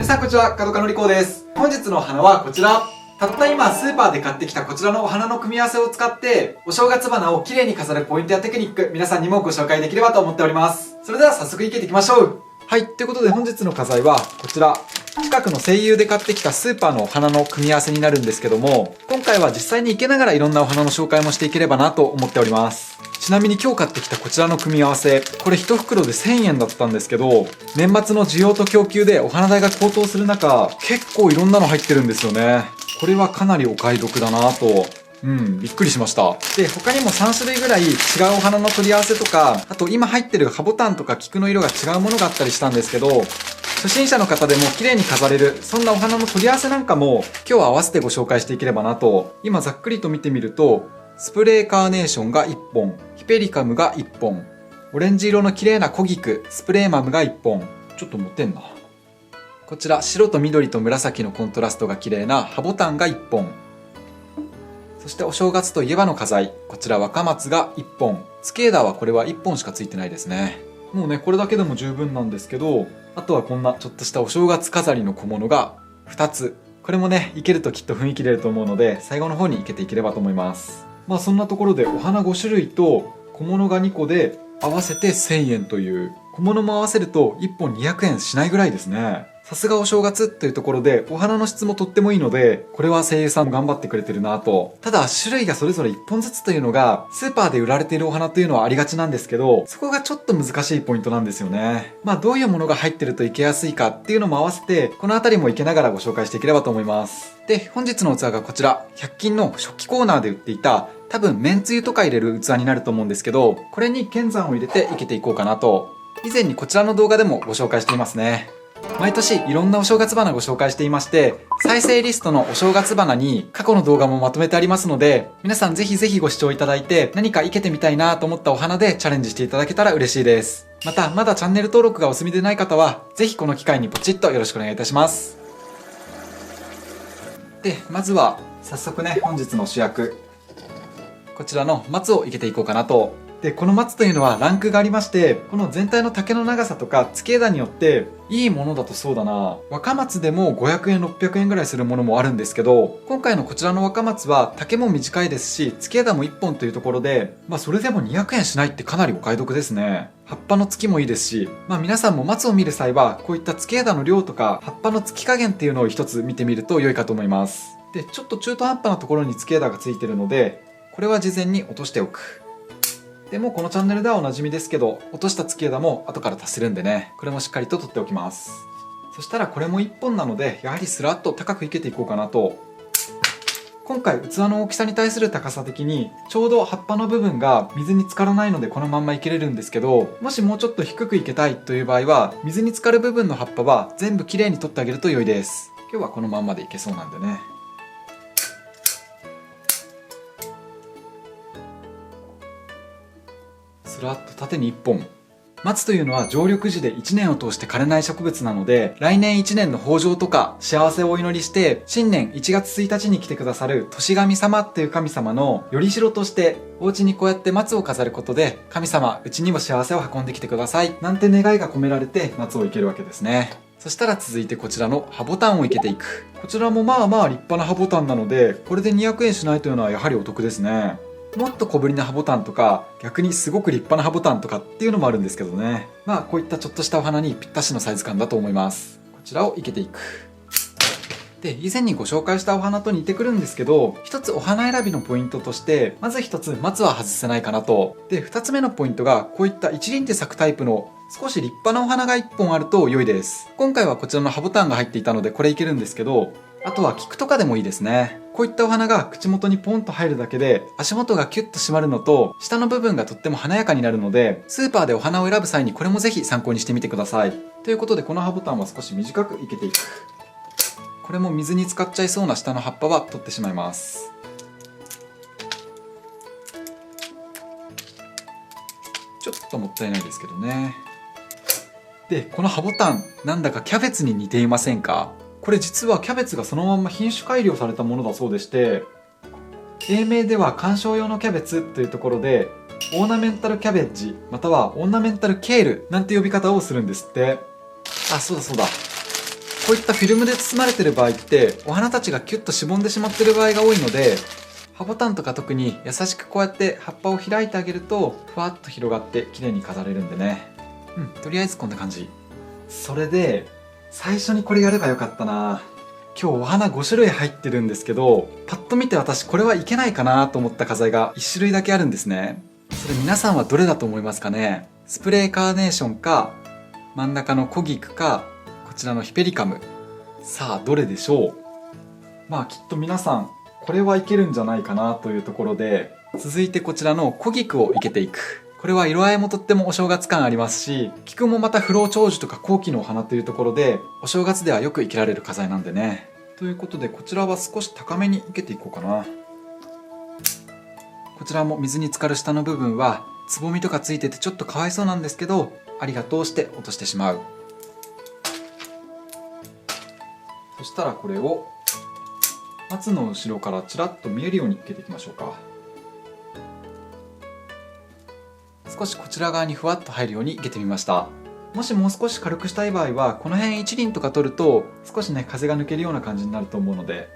皆さんこんにちは、角鹿のりこうです。本日のお花はこちら。たった今スーパーで買ってきたこちらのお花の組み合わせを使ってお正月花を綺麗に飾るポイントやテクニック、皆さんにもご紹介できればと思っております。それでは早速生けていきましょう。はい、ということで本日の花材はこちら。近くの声優で買ってきたスーパーのお花の組み合わせになるんですけども、今回は実際に生けながらいろんなお花の紹介もしていければなと思っております。ちなみに今日買ってきたこちらの組み合わせ、これ1袋で1000円だったんですけど、年末の需要と供給でお花代が高騰する中、結構いろんなの入ってるんですよね。これはかなりお買い得だなと。びっくりしました。で、他にも3種類ぐらい違うお花の取り合わせとか、あと今入ってる葉ボタンとか菊の色が違うものがあったりしたんですけど、初心者の方でも綺麗に飾れる、そんなお花の取り合わせなんかも今日は合わせてご紹介していければなと。今ざっくりと見てみると、スプレーカーネーションが1本、ヒペリカムが1本、オレンジ色の綺麗な小菊、スプレーマムが1本。ちょっと持ってんな。こちら白と緑と紫のコントラストが綺麗な葉ボタンが1本。そしてお正月といえばの花材、こちら若松が1本。ツケーダーはこれは1本しかついてないですね。もうね、これだけでも十分なんですけど、あとはこんなちょっとしたお正月飾りの小物が2つ。これもね、いけるときっと雰囲気出ると思うので、最後の方にいけていければと思います。まあそんなところでお花5種類と小物が2個で合わせて1000円という、小物も合わせると1本200円しないぐらいですね。さすがお正月というところでお花の質もとってもいいので、これは声優さんも頑張ってくれてるなと。ただ種類がそれぞれ1本ずつというのがスーパーで売られているお花というのはありがちなんですけど、そこがちょっと難しいポイントなんですよね。まあどういうものが入ってるといけやすいかっていうのも合わせて、このあたりもいけながらご紹介していければと思います。で、本日の器がこちら。100均の食器コーナーで売っていた多分めんつゆとか入れる器になると思うんですけど、これに剣山を入れていけていこうかなと。以前にこちらの動画でもご紹介していますね。毎年いろんなお正月花ご紹介していまして、再生リストのお正月花に過去の動画もまとめてありますので、皆さんぜひぜひご視聴いただいて、何か生けてみたいなと思ったお花でチャレンジしていただけたら嬉しいです。また、まだチャンネル登録がお済みでない方は、ぜひこの機会にポチッとよろしくお願いいたします。で、まずは早速ね、本日の主役、こちらの松を生けていこうかなと。で、この松というのはランクがありまして、この全体の丈の長さとか付け枝によっていいものだとそうだな、若松でも500円600円ぐらいするものもあるんですけど、今回のこちらの若松は丈も短いですし、付け枝も1本というところで、まあそれでも200円しないってかなりお買い得ですね。葉っぱの付きもいいですし、まあ皆さんも松を見る際はこういった付け枝の量とか葉っぱの付き加減っていうのを一つ見てみると良いかと思います。で、ちょっと中途半端なところに付け枝が付いてるので、これは事前に落としておく。でもこのチャンネルではおなじみですけど、落とした付け枝も後から足せるんでね、これもしっかりと取っておきます。そしたらこれも1本なので、やはりスラッと高く生けていこうかなと。今回器の大きさに対する高さ的にちょうど葉っぱの部分が水に浸からないのでこのまんまいけれるんですけど、もしもうちょっと低くいけたいという場合は、水に浸かる部分の葉っぱは全部きれいに取ってあげると良いです。今日はこのまんまでいけそうなんでね。スラッと縦に1本。松というのは常緑樹で1年を通して枯れない植物なので、来年1年の豊穣とか幸せをお祈りして、新年1月1日に来てくださる年神様っていう神様のよりしろとして、お家にこうやって松を飾ることで、神様、うちにも幸せを運んできてくださいなんて願いが込められて松を生けるわけですね。そしたら続いてこちらの葉ボタンを生けていく。こちらもまあまあ立派な葉ボタンなので、これで200円しないというのはやはりお得ですね。もっと小ぶりな葉ボタンとか、逆にすごく立派な葉ボタンとかっていうのもあるんですけどね。まあこういったちょっとしたお花にぴったしのサイズ感だと思います。こちらを生けていく。で、以前にご紹介したお花と似てくるんですけど、一つお花選びのポイントとして、まず一つ松は外せないかなと。で、二つ目のポイントが、こういった一輪で咲くタイプの少し立派なお花が1本あると良いです。今回はこちらの葉ボタンが入っていたのでこれいけるんですけど、あとは菊とかでもいいですね。こういったお花が口元にポンと入るだけで足元がキュッと締まるのと、下の部分がとっても華やかになるので、スーパーでお花を選ぶ際にこれもぜひ参考にしてみてください。ということでこの葉ボタンは少し短く生けていく。これも水に浸かっちゃいそうな下の葉っぱは取ってしまいます。ちょっともったいないですけどね。で、この葉ボタン、なんだかキャベツに似ていませんか？これ実はキャベツがそのまま品種改良されたものだそうでして、英名では観賞用のキャベツというところで、オーナメンタルキャベッジ、またはオーナメンタルケールなんて呼び方をするんですって。あ、そうだそうだ。こういったフィルムで包まれてる場合ってお花たちがキュッとしぼんでしまってる場合が多いので、葉ボタンとか特に優しくこうやって葉っぱを開いてあげるとふわっと広がって綺麗に飾れるんでね。とりあえずこんな感じ。それで最初にこれやればよかったな。今日お花5種類入ってるんですけど、パッと見て私これはいけないかなと思った花材が1種類だけあるんですね。それ皆さんはどれだと思いますかね。スプレーカーネーションか、真ん中のコギクか、こちらのヒペリカム。さあどれでしょう。まあきっと皆さんこれはいけるんじゃないかなというところで、続いてこちらのコギクを生けていく。これは色合いもとってもお正月感ありますし、菊もまた不老長寿とか後期のお花というところでお正月ではよく生けられる花材なんでね。ということでこちらは少し高めに生けていこうかな。こちらも水に浸かる下の部分はつぼみとかついててちょっとかわいそうなんですけど、ありがとうして落としてしまう。そしたらこれを松の後ろからちらっと見えるように生けていきましょうか。少しこちら側にふわっと入るように生けてみました。もしもう少し軽くしたい場合はこの辺1輪とか取ると少しね風が抜けるような感じになると思うので。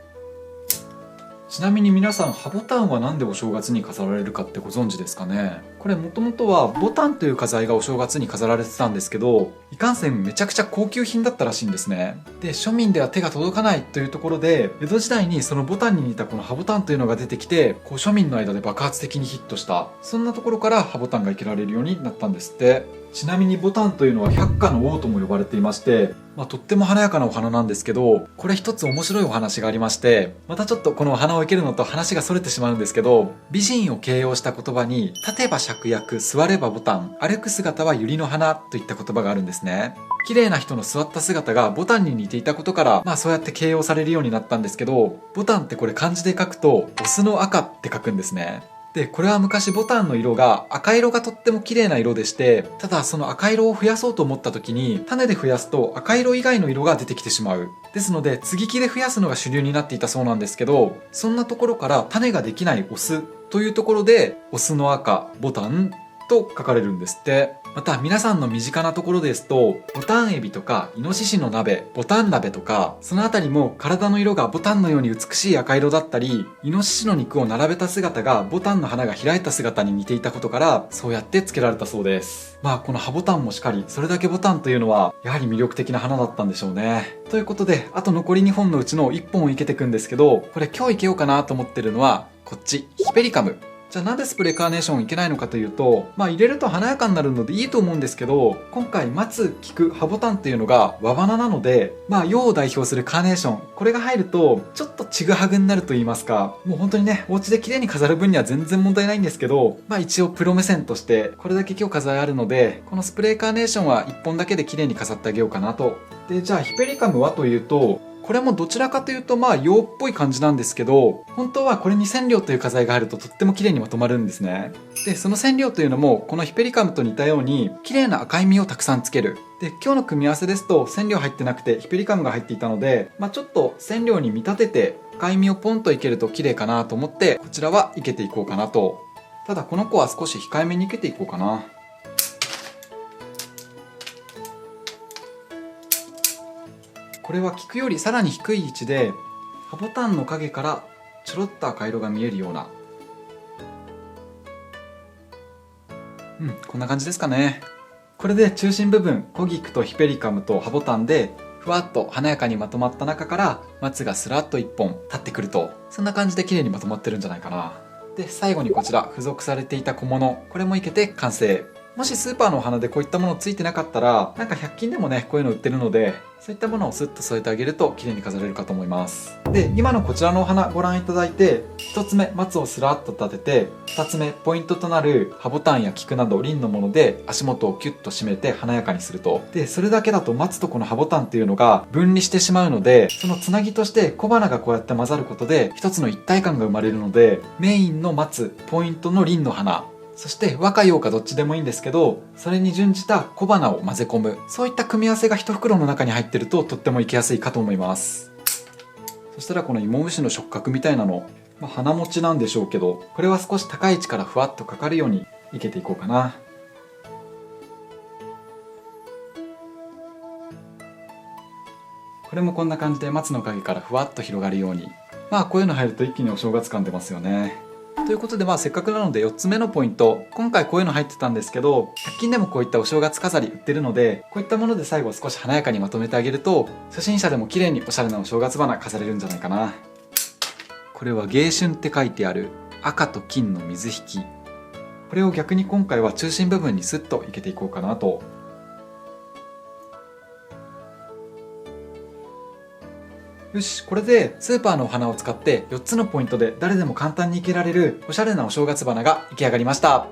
ちなみに皆さん、葉ボタンはなんでお正月に飾られるかってご存知ですかね。これもともとはボタンという花材がお正月に飾られてたんですけど、いかんせんめちゃくちゃ高級品だったらしいんですね。で、庶民では手が届かないというところで、江戸時代にそのボタンに似たこの葉ボタンというのが出てきて、こう庶民の間で爆発的にヒットした。そんなところから葉ボタンが生けられるようになったんですって。ちなみにボタンというのは百花の王とも呼ばれていまして、とっても華やかなお花なんですけど、これ一つ面白いお話がありまして、またちょっとこのお花を生けるのと話が逸れてしまうんですけど、美人を形容した言葉に、立てば芍薬、座ればボタン、歩く姿は百合の花といった言葉があるんですね。綺麗な人の座った姿がボタンに似ていたことから、そうやって形容されるようになったんですけど、ボタンってこれ漢字で書くと、オスの赤って書くんですね。で、これは昔ボタンの色が赤色がとっても綺麗な色でして、ただその赤色を増やそうと思った時に種で増やすと赤色以外の色が出てきてしまう。ですので接ぎ木で増やすのが主流になっていたそうなんですけど、そんなところから種ができないオスというところでオスの赤ボタンと書かれるんですって。また皆さんの身近なところですと、ボタンエビとかイノシシの鍋、ボタン鍋とか、そのあたりも体の色がボタンのように美しい赤色だったり、イノシシの肉を並べた姿がボタンの花が開いた姿に似ていたことから、そうやって付けられたそうです。この葉ボタンもしかり、それだけボタンというのはやはり魅力的な花だったんでしょうね。ということで、あと残り2本のうちの1本を生けていくんですけど、これ今日生けようかなと思ってるのはこっち、ヒペリカム。じゃあなんでスプレーカーネーションいけないのかというと、入れると華やかになるのでいいと思うんですけど、今回松、菊、葉ボタンっていうのが和花なので、洋を代表するカーネーション、これが入るとちょっとちぐはぐになると言いますか、もう本当にね、お家で綺麗に飾る分には全然問題ないんですけど、一応プロ目線としてこれだけ今日飾りあるので、このスプレーカーネーションは1本だけで綺麗に飾ってあげようかなと。で、じゃあヒペリカムはというと、これもどちらかというと洋っぽい感じなんですけど、本当はこれに染料という花材が入るととっても綺麗にまとまるんですね。で、その染料というのもこのヒペリカムと似たように綺麗な赤い実をたくさんつける。で、今日の組み合わせですと染料入ってなくてヒペリカムが入っていたので、ちょっと染料に見立てて赤い実をポンといけると綺麗かなと思って、こちらはいけていこうかなと。ただこの子は少し控えめにいけていこうかな。これは菊よりさらに低い位置で、葉ボタンの影からちょろっと赤色が見えるような、こんな感じですかね。これで中心部分、コギクとヒペリカムと葉ボタンでふわっと華やかにまとまった中から松がスラッと1本立ってくると、そんな感じで綺麗にまとまってるんじゃないかな。で、最後にこちら付属されていた小物、これもいけて完成。もしスーパーのお花でこういったものついてなかったら、100均でもねこういうの売ってるので、そういったものをスッと添えてあげると綺麗に飾れるかと思います。で、今のこちらのお花ご覧いただいて、1つ目松をスラッと立てて、2つ目ポイントとなる葉ボタンや菊など輪のもので足元をキュッと締めて華やかにすると。で、それだけだと松とこの葉ボタンっていうのが分離してしまうので、そのつなぎとして小花がこうやって混ざることで一つの一体感が生まれるので、メインの松、ポイントの輪の花、そして和か洋かどっちでもいいんですけど、それに準じた小花を混ぜ込む、そういった組み合わせが一袋の中に入ってるととってもいきやすいかと思います。そしたらこの芋虫の触覚みたいなの、花持ちなんでしょうけど、これは少し高い位置からふわっとかかるように生けていこうかな。ここれもこんな感じで松の陰からふわっと広がるように、こういうの入ると一気にお正月感出ますよね。ということでせっかくなので4つ目のポイント、今回こういうの入ってたんですけど、100均でもこういったお正月飾り売ってるので、こういったもので最後少し華やかにまとめてあげると、初心者でも綺麗におしゃれなお正月花飾れるんじゃないかな。これは迎春って書いてある赤と金の水引き、これを逆に今回は中心部分にスッといけていこうかなと。よし、これでスーパーのお花を使って4つのポイントで誰でも簡単に生けられるおしゃれなお正月花が出来上がりました。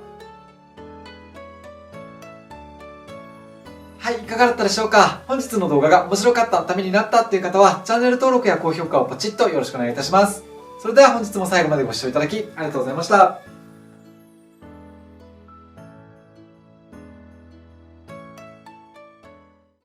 はい、いかがだったでしょうか。本日の動画が面白かった、ためになったっていう方はチャンネル登録や高評価をポチッとよろしくお願いいたします。それでは本日も最後までご視聴いただきありがとうございました。